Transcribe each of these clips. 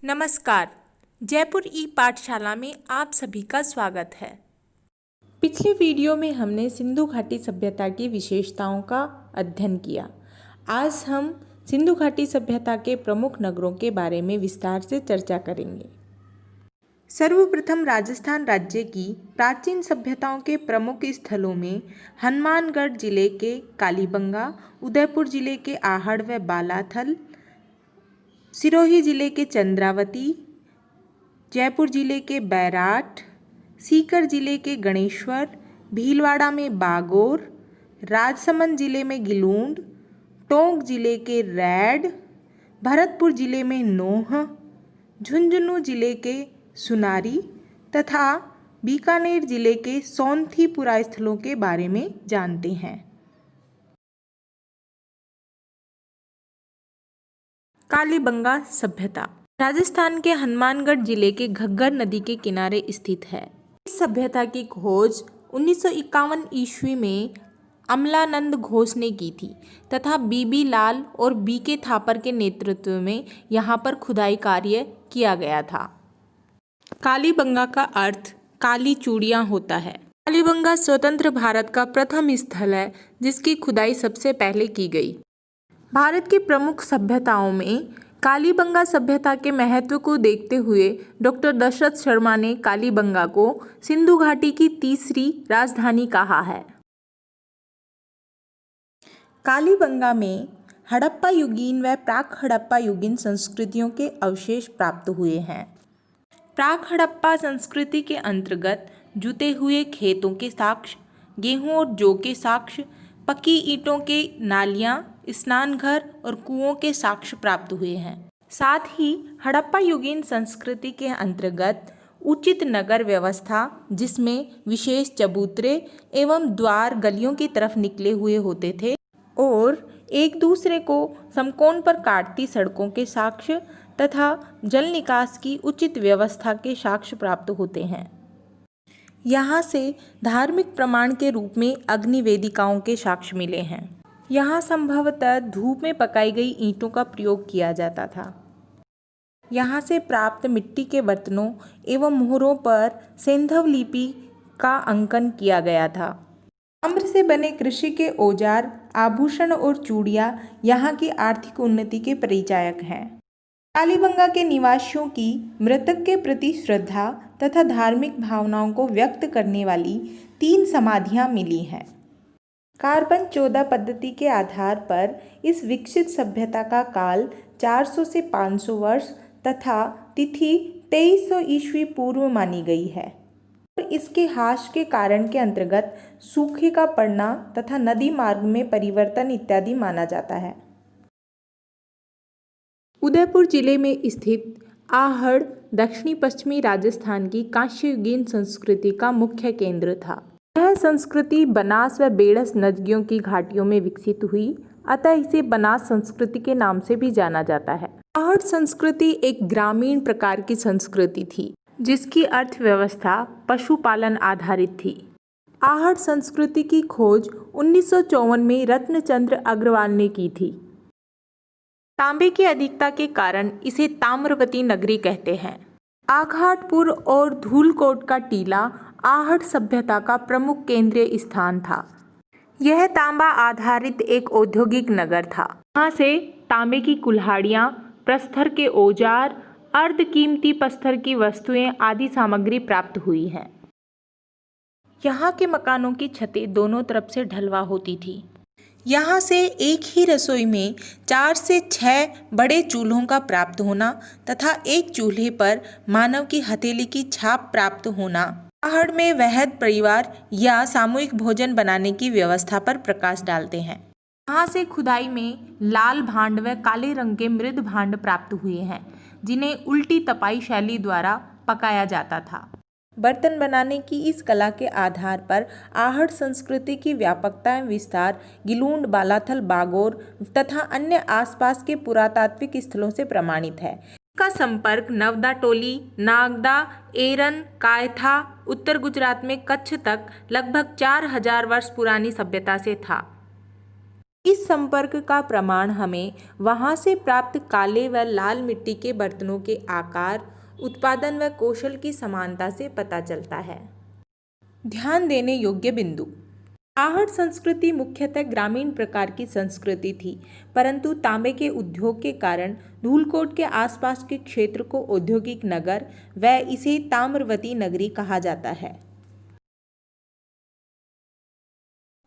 नमस्कार। जयपुर ई पाठशाला में आप सभी का स्वागत है। पिछले वीडियो में हमने सिंधु घाटी सभ्यता की विशेषताओं का अध्ययन किया। आज हम सिंधु घाटी सभ्यता के प्रमुख नगरों के बारे में विस्तार से चर्चा करेंगे। सर्वप्रथम राजस्थान राज्य की प्राचीन सभ्यताओं के प्रमुख स्थलों में हनुमानगढ़ जिले के कालीबंगा, उदयपुर जिले के आहड़ व बालाथल, सिरोही जिले के चंद्रावती, जयपुर जिले के बैराट, सीकर जिले के गणेश्वर, भीलवाड़ा में बागोर, राजसमंद जिले में गिलूंड, टोंक जिले के रैड, भरतपुर जिले में नोह, झुंझुनू जिले के सुनारी तथा बीकानेर जिले के सोंथीपुरा स्थलों के बारे में जानते हैं। कालीबंगा सभ्यता राजस्थान के हनुमानगढ़ जिले के घग्गर नदी के किनारे स्थित है। इस सभ्यता की खोज 1951 ईस्वी में अमलानंद घोष ने की थी तथा बीबी लाल और बीके थापर के नेतृत्व में यहाँ पर खुदाई कार्य किया गया था। कालीबंगा का अर्थ काली चूड़ियाँ होता है। कालीबंगा स्वतंत्र भारत का प्रथम स्थल है जिसकी खुदाई सबसे पहले की गई। भारत की प्रमुख सभ्यताओं में कालीबंगा सभ्यता के महत्व को देखते हुए डॉक्टर दशरथ शर्मा ने कालीबंगा को सिंधु घाटी की तीसरी राजधानी कहा है। कालीबंगा में हड़प्पा युगीन व प्राक हड़प्पा युगीन संस्कृतियों के अवशेष प्राप्त हुए हैं। प्राक हड़प्पा संस्कृति के अंतर्गत जुते हुए खेतों के साक्ष्य, गेहूं और जौ के साक्ष्य, पक्की ईंटों के नालियां, स्नान घर और कुओं के साक्ष्य प्राप्त हुए हैं। साथ ही हड़प्पा युगीन संस्कृति के अंतर्गत उचित नगर व्यवस्था जिसमें विशेष चबूतरे एवं द्वार गलियों की तरफ निकले हुए होते थे और एक दूसरे को समकोण पर काटती सड़कों के साक्ष्य तथा जल निकास की उचित व्यवस्था के साक्ष्य प्राप्त होते हैं। यहाँ से धार्मिक प्रमाण के रूप में अग्नि वेदिकाओं के साक्ष्य मिले हैं। यहाँ संभवतः धूप में पकाई गई ईंटों का प्रयोग किया जाता था। यहाँ से प्राप्त मिट्टी के बर्तनों एवं मोहरों पर सेंधव लिपि का अंकन किया गया था। ताम्र से बने कृषि के औजार, आभूषण और चूड़ियाँ यहाँ की आर्थिक उन्नति के परिचायक हैं। कालीबंगा के निवासियों की मृतक के प्रति श्रद्धा तथा धार्मिक भावनाओं को व्यक्त करने वाली 3 समाधियाँ मिली हैं। कार्बन 14 पद्धति के आधार पर इस विकसित सभ्यता का काल 400 से 500 वर्ष तथा तिथि 2300 ईस्वी पूर्व मानी गई है और इसके ह्रास के कारण के अंतर्गत सूखे का पड़ना तथा नदी मार्ग में परिवर्तन इत्यादि माना जाता है। उदयपुर जिले में स्थित आहड़ दक्षिणी पश्चिमी राजस्थान की कांस्ययुगीन संस्कृति का मुख्य केंद्र था। यह संस्कृति बनास व बेड़स नदियों की घाटियों में विकसित हुई, अतः इसे बनास संस्कृति के नाम से भी जाना जाता है। आहड़ संस्कृति एक ग्रामीण प्रकार की संस्कृति थी जिसकी अर्थव्यवस्था पशुपालन आधारित थी। आहड़ संस्कृति की खोज 1954 में रत्नचंद्र अग्रवाल ने की थी। तांबे की अधिकता के कारण इसे ताम्रवती नगरी कहते हैं। आघाटपुर और धूलकोट का टीला आहड़ सभ्यता का प्रमुख केंद्रीय स्थान था। यह तांबा आधारित एक औद्योगिक नगर था। यहाँ से तांबे की कुल्हाड़ियाँ, प्रस्तर के औजार, अर्धकीमती पत्थर की वस्तुएं आदि सामग्री प्राप्त हुई है। यहाँ के मकानों की छतें दोनों तरफ से ढलवा होती थी। यहाँ से एक ही रसोई में 4 से 6 बड़े चूल्हों का प्राप्त होना तथा एक चूल्हे पर मानव की हथेली की छाप प्राप्त होना आहड़ में वहद परिवार या सामूहिक भोजन बनाने की व्यवस्था पर प्रकाश डालते हैं। यहाँ से खुदाई में लाल भांड व काले रंग के मृद भांड प्राप्त हुए हैं जिन्हें उल्टी तपाई शैली द्वारा पकाया जाता था। बर्तन बनाने की इस कला के आधार पर आहड़ संस्कृति की व्यापकता एवं विस्तार गिलूंड, बालाथल, बागोर तथा अन्य आसपास के पुरातात्विक स्थलों से प्रमाणित है। इसका संपर्क नवदा टोली, नागदा, एरन, कायथा, उत्तर गुजरात में कच्छ तक लगभग 4000 वर्ष पुरानी सभ्यता से था। इस संपर्क का प्रमाण हमें वहां से प्राप्त काले व लाल मिट्टी के बर्तनों के आकार, उत्पादन व कौशल की समानता से पता चलता है। ध्यान देने योग्य बिंदु। आहट संस्कृति मुख्यतः ग्रामीण प्रकार की संस्कृति थी, परंतु तांबे के उद्योग के कारण धूलकोट के आसपास के क्षेत्र को औद्योगिक नगर व इसे ताम्रवती नगरी कहा जाता है।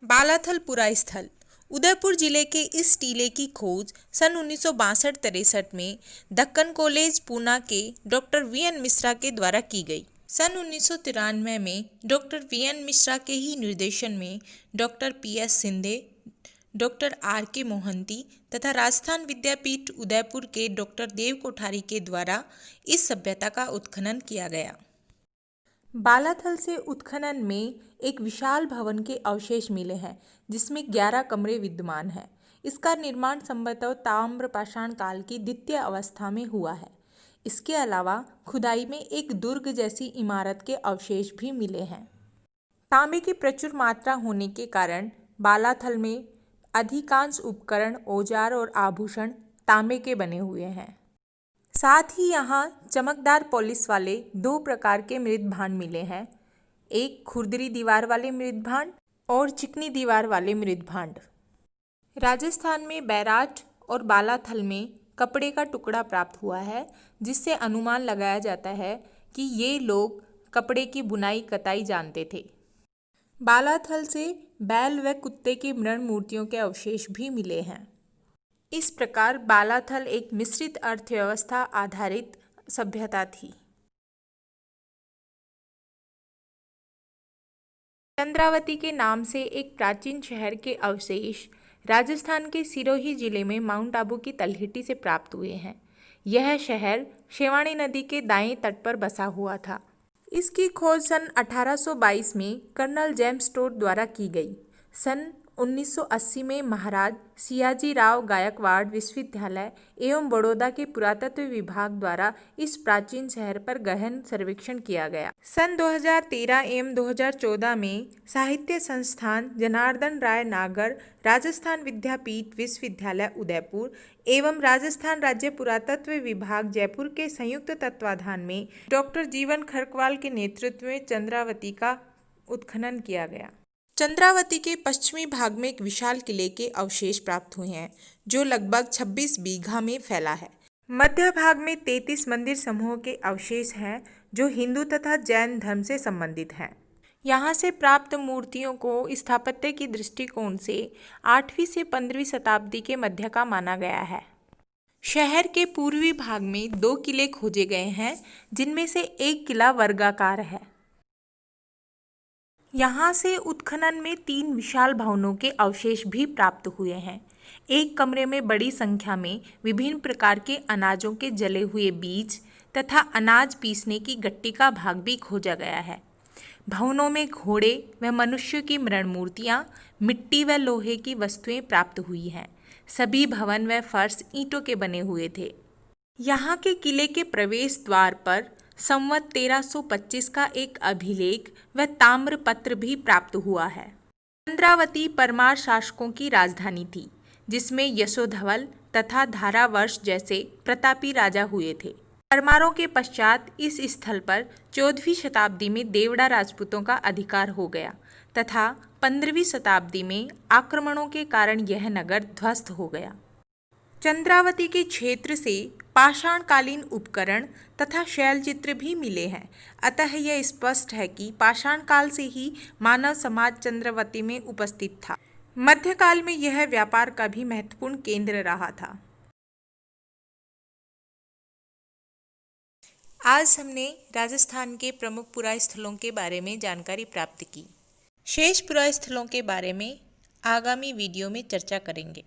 बालाथल पुरा स्थल। उदयपुर जिले के इस टीले की खोज सन 1962-63 में दक्कन कॉलेज पूना के डॉक्टर वीएन मिश्रा के द्वारा की गई। सन 1993 में डॉक्टर वीएन मिश्रा के ही निर्देशन में doctor PS Sindhe, doctor R K. Mohanty तथा राजस्थान विद्यापीठ उदयपुर के डॉक्टर देव कोठारी के द्वारा इस सभ्यता का उत्खनन किया गया। बालाथल से उत्खनन में एक विशाल भवन के अवशेष मिले हैं, जिसमें 11 कमरे विद्यमान हैं। इसका निर्माण संभवतः ताम्रपाषाण काल की द्वितीय अवस्था में हुआ है। इसके अलावा खुदाई में एक दुर्ग जैसी इमारत के अवशेष भी मिले हैं। तांबे की प्रचुर मात्रा होने के कारण बालाथल में अधिकांश उपकरण, औजार और आभूषण तांबे के बने हुए हैं। साथ ही यहाँ चमकदार पॉलिश वाले 2 प्रकार के मृद भांड मिले हैं, एक खुरदरी दीवार वाले मृद भांड और चिकनी दीवार वाले मृद भांड। राजस्थान में बैराट और बालाथल में कपड़े का टुकड़ा प्राप्त हुआ है, जिससे अनुमान लगाया जाता है कि ये लोग कपड़े की बुनाई कताई जानते थे। बालाथल से बैल व कुत्ते की मृण मूर्तियों के अवशेष भी मिले हैं। इस प्रकार बालाथल एक मिश्रित अर्थव्यवस्था आधारित सभ्यता थी। चंद्रावती के नाम से एक प्राचीन शहर के अवशेष राजस्थान के सिरोही जिले में माउंट आबू की तलहटी से प्राप्त हुए हैं। यह शहर शेवाणी नदी के दाएं तट पर बसा हुआ था। इसकी खोज सन 1822 में कर्नल जेम्स टोड द्वारा की गई। सन 1980 में महाराज सियाजी राव गायकवाड़ विश्वविद्यालय एवं बड़ौदा के पुरातत्व विभाग द्वारा इस प्राचीन शहर पर गहन सर्वेक्षण किया गया। सन 2013 एवं 2014 में साहित्य संस्थान जनार्दन राय नागर, राजस्थान विद्यापीठ विश्वविद्यालय उदयपुर एवं राजस्थान राज्य पुरातत्व विभाग जयपुर के संयुक्त तत्वाधान में डॉक्टर जीवन खरकवाल के नेतृत्व में चंद्रावती का उत्खनन किया गया। चंद्रावती के पश्चिमी भाग में एक विशाल किले के अवशेष प्राप्त हुए हैं, जो लगभग 26 बीघा में फैला है। मध्य भाग में 33 मंदिर समूहों के अवशेष हैं, जो हिंदू तथा जैन धर्म से संबंधित हैं। यहाँ से प्राप्त मूर्तियों को स्थापत्य की दृष्टिकोण से 8वीं से 15वीं शताब्दी के मध्य का माना गया है। शहर के पूर्वी भाग में 2 किले खोजे गए हैं, जिनमें से एक किला वर्गाकार है। यहाँ से उत्खनन में 3 विशाल भवनों के अवशेष भी प्राप्त हुए हैं। एक कमरे में बड़ी संख्या में विभिन्न प्रकार के अनाजों के जले हुए बीज तथा अनाज पीसने की गट्टी का भाग भी खोजा गया है। भवनों में घोड़े व मनुष्य की मृण मूर्तियाँ, मिट्टी व लोहे की वस्तुएं प्राप्त हुई हैं। सभी भवन व फर्श ईंटों के बने हुए थे। यहाँ के किले के प्रवेश द्वार पर संवत 1325 का एक अभिलेख व ताम्र पत्र भी प्राप्त हुआ है। चंद्रावती परमार शासकों की राजधानी थी, जिसमें यशोधवल तथा धारावर्ष जैसे प्रतापी राजा हुए थे। परमारों के पश्चात इस स्थल पर 14वीं शताब्दी में देवड़ा राजपूतों का अधिकार हो गया तथा 15वीं शताब्दी में आक्रमणों के कारण यह नगर ध्वस्त हो गया। चंद्रावती के क्षेत्र से पाषाणकालीन उपकरण तथा शैलचित्र भी मिले हैं, अतः यह स्पष्ट है कि पाषाण काल से ही मानव समाज चंद्रावती में उपस्थित था। मध्यकाल में यह व्यापार का भी महत्वपूर्ण केंद्र रहा था। आज हमने राजस्थान के प्रमुख पुरास्थलों के बारे में जानकारी प्राप्त की। शेष पुरास्थलों के बारे में आगामी वीडियो में चर्चा करेंगे।